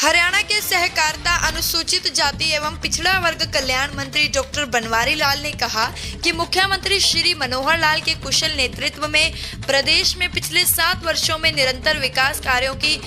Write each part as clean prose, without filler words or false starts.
हरियाणा के सहकारिता, अनुसूचित जाति एवं पिछड़ा वर्ग कल्याण मंत्री डॉक्टर बनवारी लाल ने कहा कि मुख्यमंत्री श्री मनोहर लाल के कुशल नेतृत्व में प्रदेश में पिछले 7 वर्षों में निरंतर विकास कार्यों की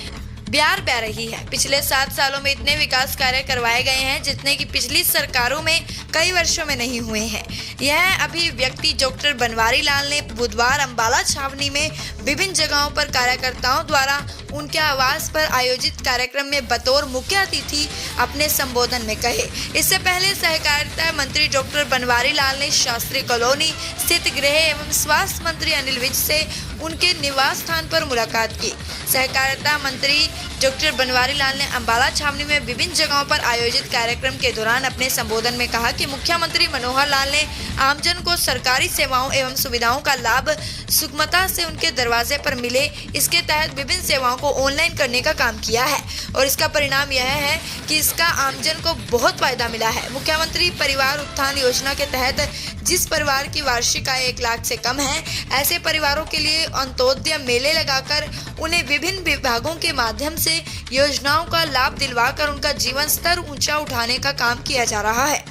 ब्यार बह रही है। पिछले 7 सालों में इतने विकास कार्य करवाए गए हैं जितने की पिछली सरकारों में कई वर्षों में नहीं हुए हैं। यह अभिव्यक्ति डॉक्टर बनवारी लाल ने बुधवार अंबाला छावनी में विभिन्न जगहों पर कार्यकर्ताओं द्वारा उनके आवास पर आयोजित कार्यक्रम में बतौर मुख्य अतिथि अपने संबोधन में कहे। इससे पहले सहकारिता मंत्री डॉक्टर बनवारी लाल ने शास्त्री कॉलोनी स्थित गृह एवं स्वास्थ्य मंत्री अनिल विज से उनके निवास स्थान पर मुलाकात की। सहकारिता मंत्री डॉक्टर बनवारी लाल ने अंबाला छावनी में विभिन्न जगहों पर आयोजित कार्यक्रम के दौरान अपने संबोधन में कहा कि मुख्यमंत्री मनोहर लाल ने आमजन को सरकारी सेवाओं एवं सुविधाओं का लाभ सुगमता से उनके दरवाजे पर मिले, इसके तहत विभिन्न सेवाओं को ऑनलाइन करने का काम किया है और इसका परिणाम यह है कि इसका आमजन को बहुत फायदा मिला है। मुख्यमंत्री परिवार उत्थान योजना के तहत जिस परिवार की वार्षिक आय 1 लाख से कम है, ऐसे परिवारों के लिए अंत्योदय मेले लगाकर उन्हें विभिन्न विभागों के माध्यम से योजनाओं का लाभ दिलवाकर उनका जीवन स्तर ऊंचा उठाने का काम किया जा रहा है।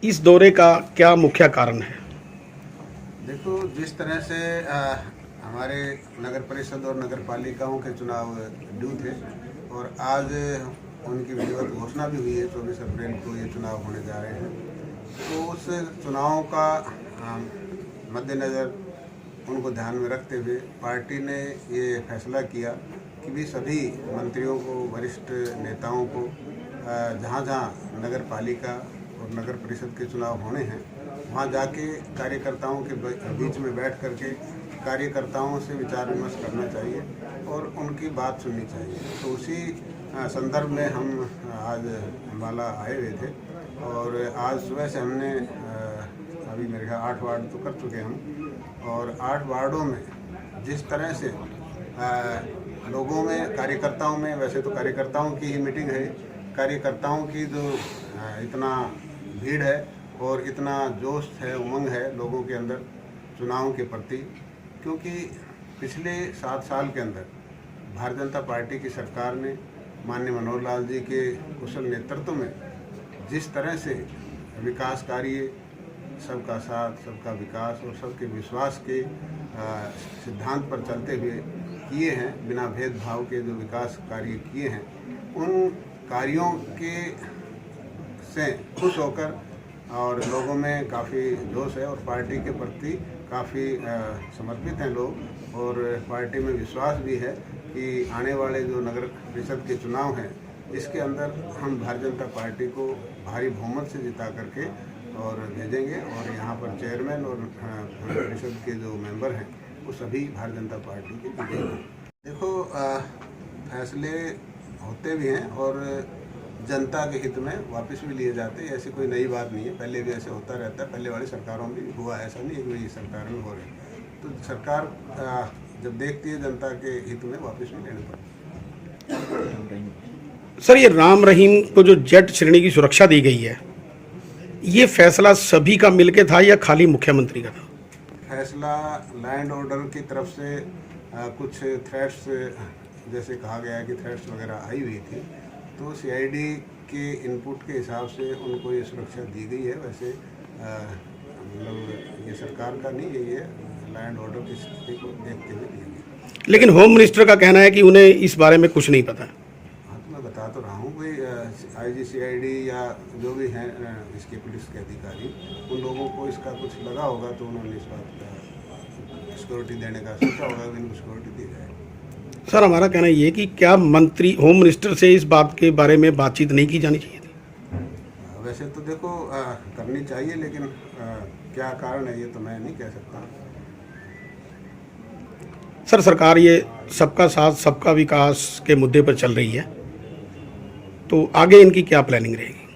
इस दौरे का क्या मुख्य कारण है? देखो, जिस तरह से हमारे नगर परिषद और नगर पालिकाओं के चुनाव ड्यू थे और आज उनकी विधिवत घोषणा भी हुई है, 24 अप्रैल को ये चुनाव होने जा रहे हैं, तो उस चुनावों का मद्देनज़र उनको ध्यान में रखते हुए पार्टी ने ये फैसला किया कि भी सभी मंत्रियों को, वरिष्ठ नेताओं को जहाँ जहाँ नगर पालिका और नगर परिषद के चुनाव होने हैं वहाँ जाके कार्यकर्ताओं के बीच में बैठ करके कार्यकर्ताओं से विचार विमर्श करना चाहिए और उनकी बात सुननी चाहिए। तो उसी संदर्भ में हम आज अम्बाला आए हुए थे और आज सुबह से हमने अभी मेरे ख्याल 8 वार्ड तो कर चुके हम और 8 वार्डों में जिस तरह से लोगों में, कार्यकर्ताओं में, वैसे तो कार्यकर्ताओं की ही मीटिंग है, कार्यकर्ताओं की जो इतना भीड़ है और इतना जोश है, उमंग है लोगों के अंदर चुनाव के प्रति, क्योंकि पिछले 7 साल के अंदर भारतीय जनता पार्टी की सरकार ने माननीय मनोहर लाल जी के कुशल नेतृत्व में जिस तरह से विकास कार्य, सबका साथ, सबका विकास और सबके विश्वास के सिद्धांत पर चलते हुए किए हैं, बिना भेदभाव के जो विकास कार्य किए हैं, उन कार्यों के से खुश होकर और लोगों में काफ़ी जोश है और पार्टी के प्रति काफ़ी समर्पित हैं लोग और पार्टी में विश्वास भी है कि आने वाले जो नगर परिषद के चुनाव हैं इसके अंदर हम भारतीय जनता पार्टी को भारी बहुमत से जिता करके और भेजेंगे और यहाँ पर चेयरमैन और परिषद के जो मेंबर हैं वो सभी भारतीय जनता पार्टी के जीतेंगे। देखो, फैसले होते भी हैं और जनता के हित में वापस भी लिए जाते हैं, ऐसी कोई नई बात नहीं है, पहले भी ऐसे होता रहता है, पहले वाली सरकारों में भी हुआ, ऐसा नहीं है कि ये सरकार में हो रही। तो सरकार जब देखती है जनता के हित में वापस भी लेने पड़ते। सर, ये राम रहीम को जो जेट श्रेणी की सुरक्षा दी गई है, ये फैसला सभी का मिलके था या खाली मुख्यमंत्री का था? फैसला लैंड ऑर्डर की तरफ से कुछ थ्रेट्स, जैसे कहा गया है कि थ्रेट्स वगैरह आई हुई थी, तो सीआईडी के इनपुट के हिसाब से उनको ये सुरक्षा दी गई है। वैसे मतलब ये सरकार का नहीं है, ये लैंड ऑर्डर की स्थिति को देखते हुए दी गई। लेकिन होम मिनिस्टर का कहना है कि उन्हें इस बारे में कुछ नहीं पता। हाँ, तो मैं बता तो रहा हूँ, कोई आईजी सीआईडी या जो भी हैं इसके पुलिस के अधिकारी, उन लोगों को इसका कुछ लगा होगा तो उन्होंने इस बात का सिक्योरिटी देने का सोचा होगा कि इनको सिक्योरिटी दी जाए। सर, हमारा कहना ये कि क्या मंत्री, होम मिनिस्टर से इस बात के बारे में बातचीत नहीं की जानी चाहिए थी? वैसे तो देखो करनी चाहिए, लेकिन क्या कारण है ये तो मैं नहीं कह सकता। सर, सरकार ये सबका साथ, सबका विकास के मुद्दे पर चल रही है, तो आगे इनकी क्या प्लानिंग रहेगी?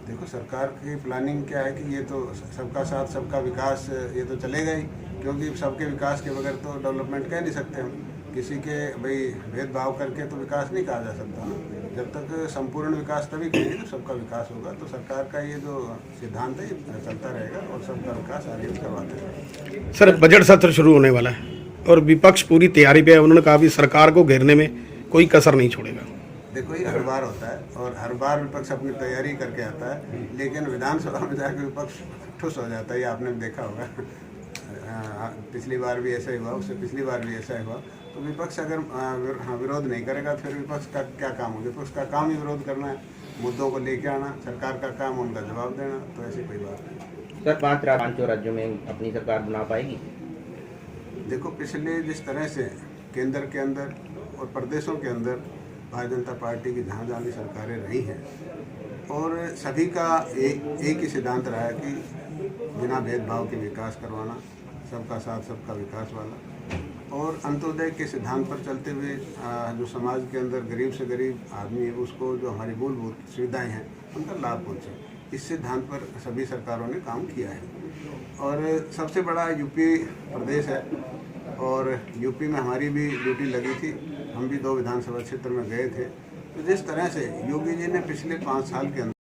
देखो, सरकार की प्लानिंग क्या है कि ये तो सबका साथ, सबका विकास ये तो चलेगा ही, क्योंकि सबके विकास के बगैर तो डेवलपमेंट कह नहीं सकते हम। किसी के भाई भेदभाव करके तो विकास नहीं कहा जा सकता ना। जब तक संपूर्ण विकास तभी करेंगे तो सबका विकास होगा। तो सरकार का ये जो सिद्धांत है ये चलता रहेगा और सबका विकास आगे करवाते रहेंगे। सर, बजट सत्र शुरू होने वाला है और विपक्ष पूरी तैयारी पे है। उन्होंने कहा भी सरकार को घेरने में कोई कसर नहीं छोड़ेगा। देखो ये हर बार होता है और हर बार विपक्ष अपनी तैयारी करके आता है, लेकिन विधानसभा में जाकर विपक्ष ठुस हो जाता है। ये आपने देखा होगा, पिछली बार भी ऐसा ही हुआ, उससे पिछली बार भी ऐसा ही हुआ। तो विपक्ष अगर विरोध नहीं करेगा फिर विपक्ष का क्या काम होगा? विपक्ष का काम ही विरोध करना है, मुद्दों को लेके आना, सरकार का काम उनका जवाब देना। तो ऐसी कोई बात नहीं। सर, पांचों राज्यों में अपनी सरकार बना पाएगी? देखो, पिछले जिस तरह से केंद्र के अंदर और प्रदेशों के अंदर भारतीय जनता पार्टी की जहाँ जहाँ भी सरकारें रही हैं, और सभी का एक ही सिद्धांत रहा है कि बिना भेदभाव के विकास करवाना, सबका साथ सबका विकास वाला, और अंत्योदय के सिद्धांत पर चलते हुए जो समाज के अंदर गरीब से गरीब आदमी है उसको जो हमारी मूलभूत सुविधाएं हैं उनका लाभ पहुँचे, इस सिद्धांत पर सभी सरकारों ने काम किया है। और सबसे बड़ा यूपी प्रदेश है और यूपी में हमारी भी ड्यूटी लगी थी, हम भी 2 विधानसभा क्षेत्र में गए थे। तो जिस तरह से योगी जी ने पिछले 5 साल के अंदर